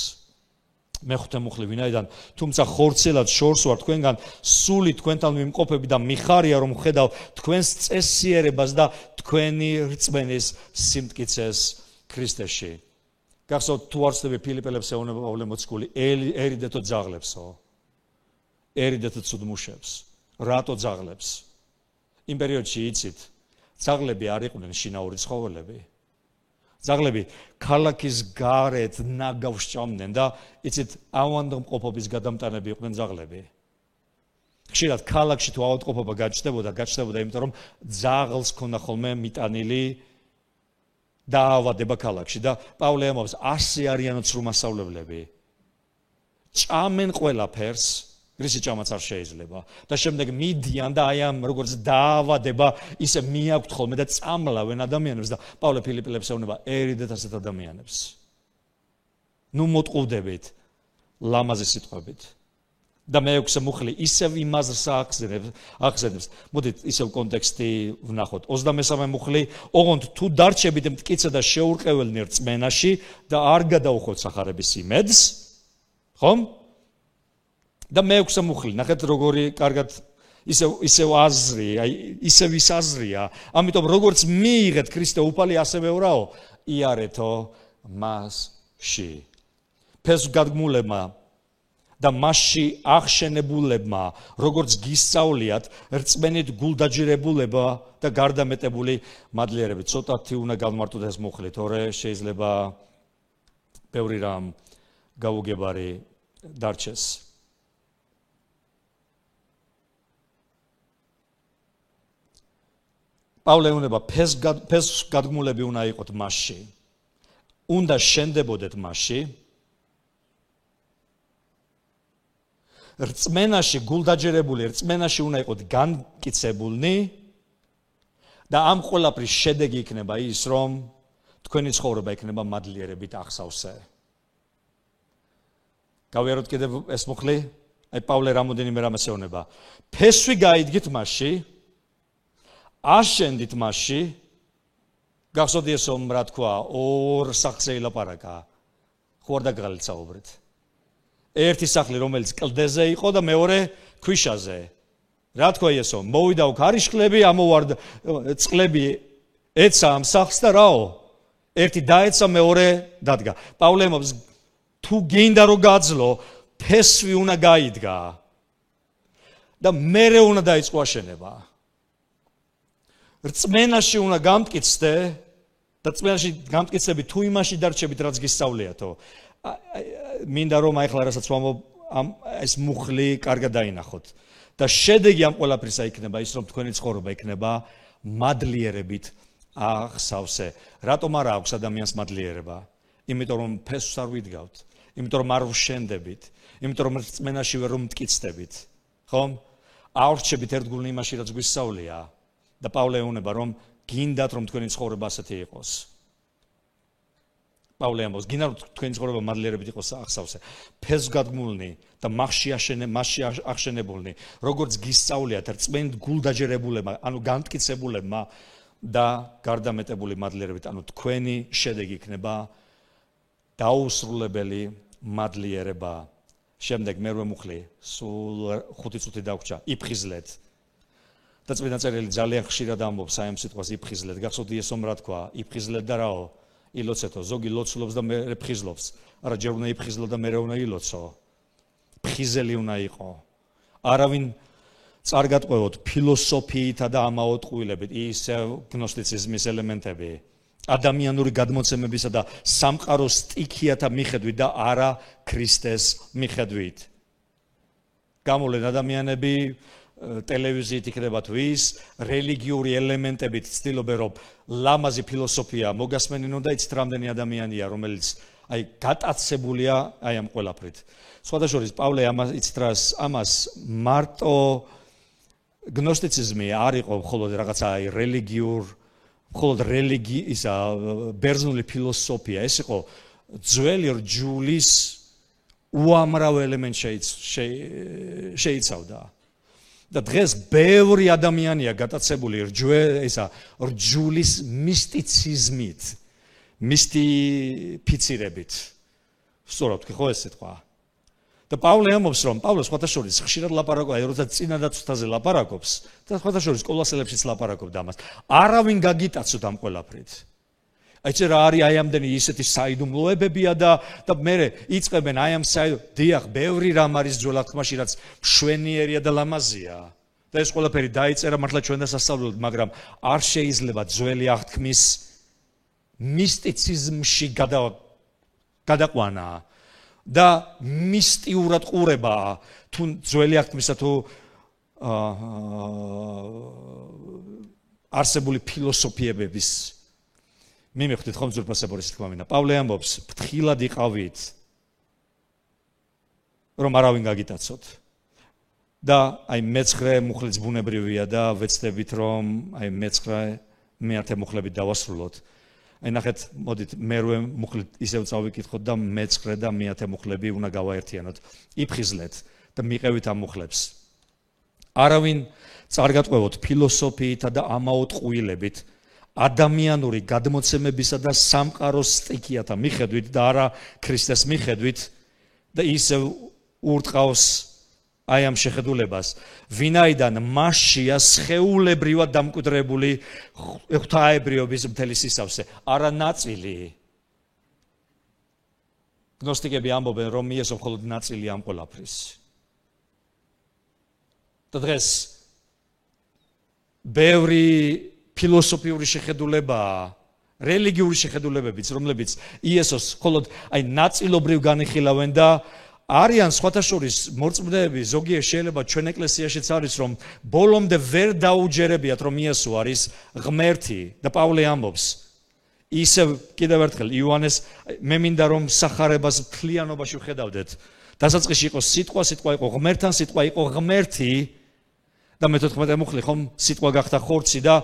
მეხუთე მუხლი ვინაიდან თუმცა ხორცელად შორს ვარ თქვენგან სული თქვენთან მიმყოფები და მიხარია რომ ხედავ თქვენს წესიერებას და თქვენი რწმენის სიმტკიცეს ქრისტეში გახსოვთ თუ არ ვცდები ფილიპელებს ეუბნება პავლე მოციქული ერიდეთო ძაღლებსო ერიდეთო ცუდმუშებს რატო ძაღლებს იმ პერიოდში იცით ძაღლები არ იყვნენ შინაური ცხოველები ძაღლები ქალაქის გარეთ ნაგავს ჭამდნენ და იცით ავადმყოფობის გადამტანები იყვნენ ძაღლები. ხშირად ქალაქში თუ ავადმყოფობა გაჩნდებოდა იმიტომ რომ ძაღლს ქონდა ხოლმე მიტანილი დაავადება ქალაქში და პავლე ამბობს 100 არიანო ცრუმასავლებლები. ჭამენ ყველაფერს რისი ჭამაც არ შეიძლება და შემდეგ მიდიან და აი ამ როგორც დაავადება ისე მიაქვთ ხოლმე და წამლავენ ადამიანებს და პავლე ფილიპელებს ეუბნება ერიდეთ ასეთ ადამიანებს ნუ მოტყუდებით ლამაზი სიტყვებით და მეექვსე მუხლი ისევ იმაზრს ახსენებს მოდით ისევ კონტექსტი ვნახოთ 23 მუხლი ოღონდ თუ დარჩებით მტკიცე და შეურყეველნი რწმენაში და არ გადაუხოთ სახარების იმედს ხომ და მეექვსე მუხლი ნახეთ როგორი კარგად ისევ აზრი აი ისევ ის აზრია ამიტომ როგორც მიიღეთ ქრისტე უფალი ასევე ვრაო იარეთო მასში ფესვგადგმულებმა და მასში აღშენებულებმა როგორც გისწავლიათ რწმენით გულდაჯერებულება და გარდამეტებული მადლიერები ცოტათი უნდა გავმარტოთ ეს მუხლი თორე შეიძლება ბევრი რამ გაუგებარი დარჩეს პავლე ეუბნება ფესვგადგმულები უნდა იყოთ მასში უნდა შენდებოდეთ მასში რწმენაში გულდაჯერებული რწმენაში უნდა იყოთ განმტკიცებულნი და ამ ყველაფრის შედეგი იქნება ის რომ თქვენი ცხოვრება იქნება მადლიერებით აღსავსე გავიაროთ კიდევ ეს მუხლი აი პავლე რამოდენიმე რამეს ეუბნება ფესვი გაიდგით მასში აშენდით მასში გახსოვთ ესო რა თქვა ორ სახლზე ილაპარაკა ხო არ დაგღალიცაუბრეთ ერთი სახლი რომელიც კლდეზე იყო და მეორე ქვიშაზე რა თქვა ესო მოვიდა ქარიშხლები ამოვარდა წყლები ეცა ამ სახლს და რაო ერთი დაეცა მეორე დადგა პავლე ამბობს თუ გინდა რომ გაძლო ფესვი უნდა გაიდგა და მერე უნდა დაიწყო აშენება რწმენაში უნდა გამტკიცდე და წმინდანში გამტკიცებით თუ იმაში დარჩებით რაც გისწავლეათო. მინდა რომ ახლა რასაც ვამბობ ეს მუხლი კარგად დაინახოთ. და შედეგი ამ ყველაფრისა იქნება ის რომ თქვენი ცხოვრება იქნება მადლიერებით აღსავსე. რატომ არა აქვს ადამიანს მადლიერება? იმიტომ რომ ფესვს არ ვიდგავთ, იმიტომ რომ არ ვშენდებით, იმიტომ რომ რწმენაში ვერ მტკიცდებით. ხომ? არ რჩებით ერთგულნი იმაში რაც გვისწავლია და პავლე ეუბნება რომ გინდათ რომ თქვენი ცხოვრება ასეთი იყოს. პავლე ამბობს, გინდათ რომ თქვენი ცხოვრება მადლიერებით იყოს აღსავსე. ფესვგადგმულნი და მასში აღშენებულნი, როგორც გისწავლიათ რწმენით გულდაჯერებულებმა, ანუ განმტკიცებულებმა და გარდამეტებული მადლიერებით, ანუ თქვენი შედეგი იქნება დაუსრულებელი მადლიერება. შემდეგ მერვე მუხლი, სულ 5 წუთი დაგვრჩა, იფხიზლეთ. და წმინდა წერილი ძალიან ხშირად ამბობს აი ამ სიტყვას იფხიზლეთ. გახსოვთ იესომ რა თქვა? იფხიზლეთ და რაო? ილოცეთო. ზოგი ლოცულობს და მე ფხიზლობს. არა, ჯერ უნდა იფხიზლო და მე უნდა ილოცო. ფხიზელი უნდა იყო. არავინ წარგატყვევოთ ფილოსოფიითა და ამაოდ ყვილებით, ისე გნოსტიციზმის ელემენტები. ადამიანური გადმოცემებისა და სამყაროს სტიქიათა მიხედვით და არა ქრისტეს მიხედვით. გამოვლენ ადამიანები ტელევიზიით იქნება თუ ის რელიგიური ელემენტებით ცდილობენ რომ ლამაზი ფილოსოფია მოგასმენინონ და იცით რამდენი ადამიანია რომელიც აი გატაცებულია აი ამ ყველაფრით. სხვადასხვა პავლე ამას მარტო გნოსტიციზმი არ იყო მხოლოდ რაღაცა აი მხოლოდ რელიგიის ბერძნული ფილოსოფია, ეს იყო ძველი რჯულის უამრავ ელემენტს შეიცავდა. და დღეს ბევრი ადამიანია გატაცებული რჯულის მისტიციზმით, მისტიფიცირებით. სწორად ვთქვი ხო ეს სიტყვა? და პავლე ამბობს რომ პავლე სხვადასხვა ხშირად ლაპარაკობს, როცა წინადაცვთაზე ლაპარაკობს და სხვადასხვა კოლოსელებშიც ლაპარაკობდა ამას. არავინ გაგიტაცოთ ამ ყველაფრით. აი ეს რა არის აი ამდენი ისეთი საიდუმლოებებია და მე იწყებენ აი ამ დიახ, ბევრი რამ არის ძველ აღთქმაში, რაც მშვენიერია და ლამაზია. და ეს ყველაფერი დაიწერა მართლა ჩვენ და სასწავლებლად, მაგრამ არ შეიძლება ძველი აღთქმის მისტიციზმში გადაყვანა. და მისტიურად ყურება თუ ძველი აღთქმისა თუ არსებული ფილოსოფიებების მიმეხვდით ხომ ძვირფასებორის თქმა მინდა. პავლე ამბობს, ფრთხილად იყავით, რომ არავინ გაგიტაცოთ. და აი მეცხრე მუხლიც ბუნებრივია და ვეცდებით რომ აი მეცხრე მეათე მუხლებით დავასრულოთ. აი ნახეთ, მოდით მერვე მუხლით ისევ წავიკითხოთ და მეცხრე და მეათე მუხლები უნდა გავაერთიანოთ. იფხიზლეთ და მიყევით ამ მუხლებს. არავინ წარგატყვევოთ ფილოსოფიითა და ამაოდ ყვილებით, ადამიანური გადმოცემებისა და სამყაროს სტიქიათა მიხედვით და არა ქრისტეს მიხედვით და ისევ ურტყავს აი ამ შეხედულებას, ვინაიდან მასშია სხეულებრივად დამკვიდრებული ღვთაებრიობის მთელი სისავსე, არა ნაწილი. გნოსტიკები ამბობენ, რომ იესო მხოლოდ ნაწილი ამ ყველაფრის. და დღეს ბევრი ფილოსოფიური შეხედულებაა, რელიგიური შეხედულებებიც, რომლებიც იესოს მხოლოდ აი ნაწილობრივ განიხილავენ და არიან სხვათა შორის მორწმუნეები, ზოგიერთ შეიძლება ჩვენ ეკლესიაშიც არის, რომ ბოლომდე ვერ დაუჯერებიათ, რომ იესო არის ღმერთი და პავლე ამბობს. ისევ კიდევ ერთხელ იოანეს მე მინდა რომ სახარებას მთლიანობაში ვხედავდეთ. დასაწყისში იყო სიტყვა, სიტყვა იყო ღმერთთან, სიტყვა იყო ღმერთი და მე-14 მუხლი ხომ სიტყვა გახდა ხორცი და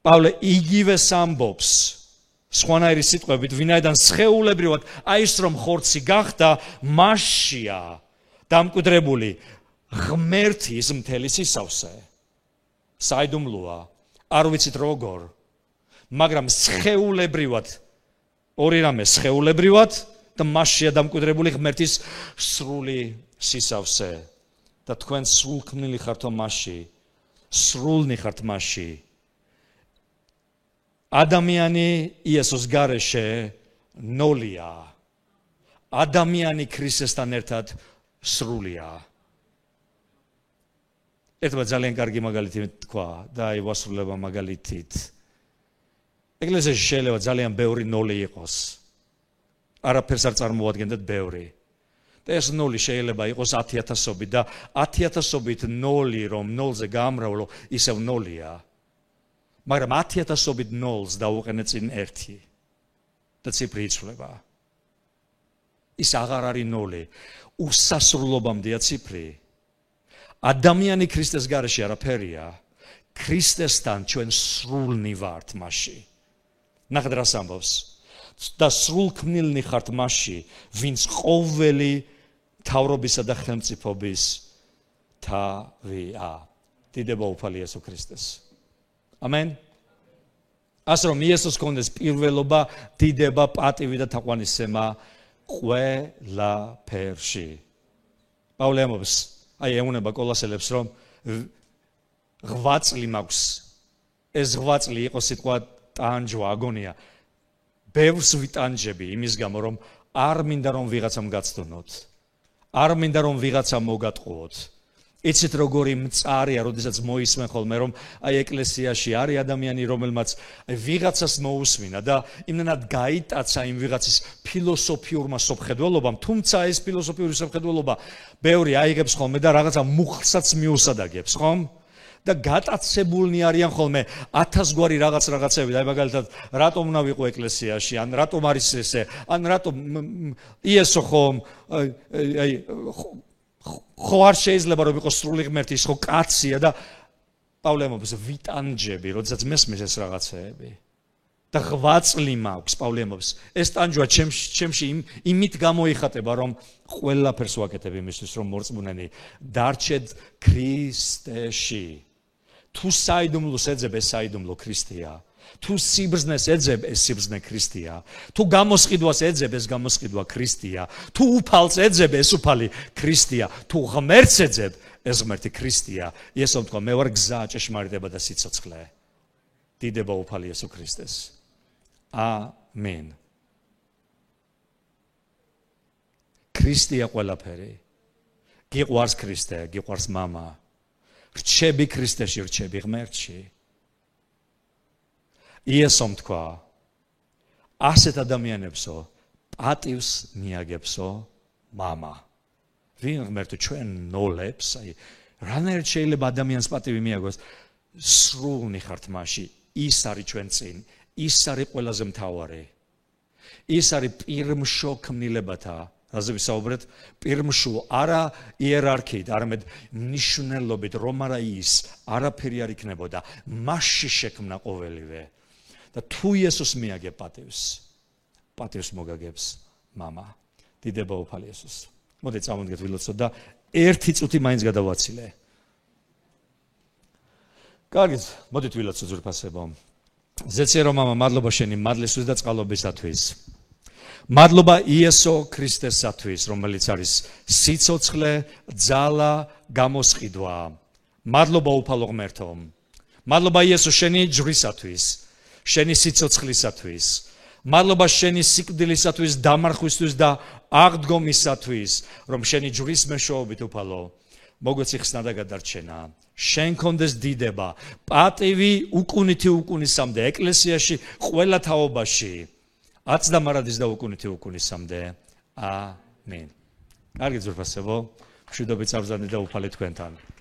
პავლე იგივეს ამბობს. სხვანაირი სიტყვებით, ვინაიდან სხეულებრივად აი ის რომ ხორცი გახდა, მასშია დამკვიდრებული ღმერთის მთელი სისავსე. საიდუმლოა, არ ვიცით როგორ, მაგრამ სხეულებრივად, ორი რამე სხეულებრივად და მასშია დამკვიდრებული ღმერთის სრული სისავსე. და თქვენ სრულქმნილი ხართ მასში, სრულნი ხართ მასში. ადამიანი იესოს გარეშე ნოლია. ადამიანი ქრისტესთან ერთად სრულია. ერთმა ძალიან კარგი მაგალითი თქვა და აი ვასრულება მაგალითით. ეკლესიაში შეიძლება ძალიან ბევრი ნოლი იყოს. არაფერს არ წარმოადგენდათ ბევრი. და ეს ნოლი შეიძლება იყოს 10,000-ობით და 10,000-ობით ნოლი რომ ნოლზე გაამრავლო, ისევ ნოლია. მაგრამ 10,000-ობით ნოლს დაუყენე წინ 1 და ციფრი იცვლება. ის აღარ არის ნოლი, უსასრულობამდეა ციფრი. ადამიანი ქრისტეს გარეშე არაფერია. ქრისტესთან ჩვენ სრულნი ვართ მასში. ნახეთ რას ამბობს. და სრულქმნილნი ხართ მასში, ვინც ყოველი თავრობისა და ხელმწიფობის თავია. დიდება უფალი იესო ქრისტეს. ამენ. ასე რომ იესოს კონდეს პირველობა, დიდება, პატივი და თაყვანისცემა ყველაფერში. პავლე ამბობს, ეუბნება კოლასელებს, რომ ღვაწლი მაქვს. ეს ღვაწლი იყო სიტყვა ტანჯვა, აგონია. ბევრს ვიტანჯები იმის გამო, რომ არ მინდა რომ ვიღაცამ გაცდონოთ. არ მინდა რომ ვიღაცამ მოგატყუოთ. იცით როგორი მწარია, როდესაც მოისმენ ხოლმე რომ ეკლესიაში არის ადამიანი, რომელმაც ვიღაცას მოусმინა და იმენად გაიტაცა იმ ვიღაცის ფილოსოფიურმა სოფხედველობამ, თუმცა ეს ფილოსოფიური სოფხედველობა ბევრი აიღებს ხოლმე და რაღაცა მუხლსაც მიუსადაგებს, ხომ? და გატაცებულნი არიან ხოლმე 1000 გვარი რაღაცები. აი მაგალითად, რატომ უნდა ვიყო ეკლესიაში, ან რატომ არის ესე, ან რატომ იესო ხომ ხო არ შეიძლება რომ იყოს სრული ღმერთი, ის ხო კაცია და პავლე ამბობს ვიტანჯები, როდესაც მესმის ეს რაღაცეები. და ღვაწლი მაქვს, პავლე ამბობს, ეს ტანჯვა ჩემში იმით გამოიხატება, რომ ყველაფერს ვაკეთებ იმისთვის, რომ მორწმუნენი დარჩეთ ქრისტეში. თუ საიდუმლოს ეძებ, ეს საიდუმლო ქრისტეა. თუ სიბრძნეს ეძებ, ეს სიბრძნე ქრისტეა. თუ გამოსყიდვას ეძებ, ეს გამოსყიდვა ქრისტეა. თუ უფალს ეძებ, ეს უფალი ქრისტეა. თუ ღმერთს ეძებ, ეს ღმერთი ქრისტეა. იესო თქვა, მე ვარ გზა, ჭეშმარიტება და სიცოცხლე. დიდება უფალი იესო ქრისტეს. ამენ. ქრისტეა ყველაფერი. გიყვარს ქრისტე, გიყვარს მამა. რჩები ქრისტეში, რჩები ღმერთში. იესომ თქვა, ასეთ ადამიანებსო პატივს მიაგებსო მამა. ვინ ღმერთო ჩვენ ნოლებს, აი რანაირად შეიძლება ადამიანს პატივი მიაგოს? სრულნი ხართ მასში, ის არის ჩვენ წინ, ის არის ყველაზე მთავარი. ის არის პირმშო ქმნილებათა. რაზე ვისაუბრეთ? პირმშო, არა იერარქიით, არამედ მნიშვნელობით, რომ არა ის, არაფერი არ იქნებოდა. მასში შექმნა ყოველივე. და თუ იესოს მიაგებ პატივს მოგაგებს მამა. დიდება უფალი იესოს. მოდით წავუდგეთ ვილოცოთ და 1 წუთი მაინც გადავაცილე. კარგით, მოდით ვილოცოთ ზურფასებო. ზეციერო მამა, მადლობა შენი მადლისთვის და წყალობისათვის. მადლობა იესო ქრისტესათვის, რომელიც არის სიცოცხლე, ძალა, გამოსყიდვა. მადლობა უფალო ღმერთო. მადლობა იესო შენი ჯვრისათვის, შენი სიცოცხლისათვის. მადლობა შენი სიკვდილისათვის, დამარხვისთვის და აღდგომისათვის, რომ შენი ჯვრის მეშვეობით უფალო მოგვეცი ხსნა და გადარჩენა. შენ კონდეს დიდება, პატივი უკუნითი უკუნისამდე ეკლესიაში, ყველა თაობაში. აცდა მარადის და უკუნითი უკუნისამდე. ამენ. კარგი ზურფასებო, მშვიდობით წარბზანი და უფალი თქვენთან.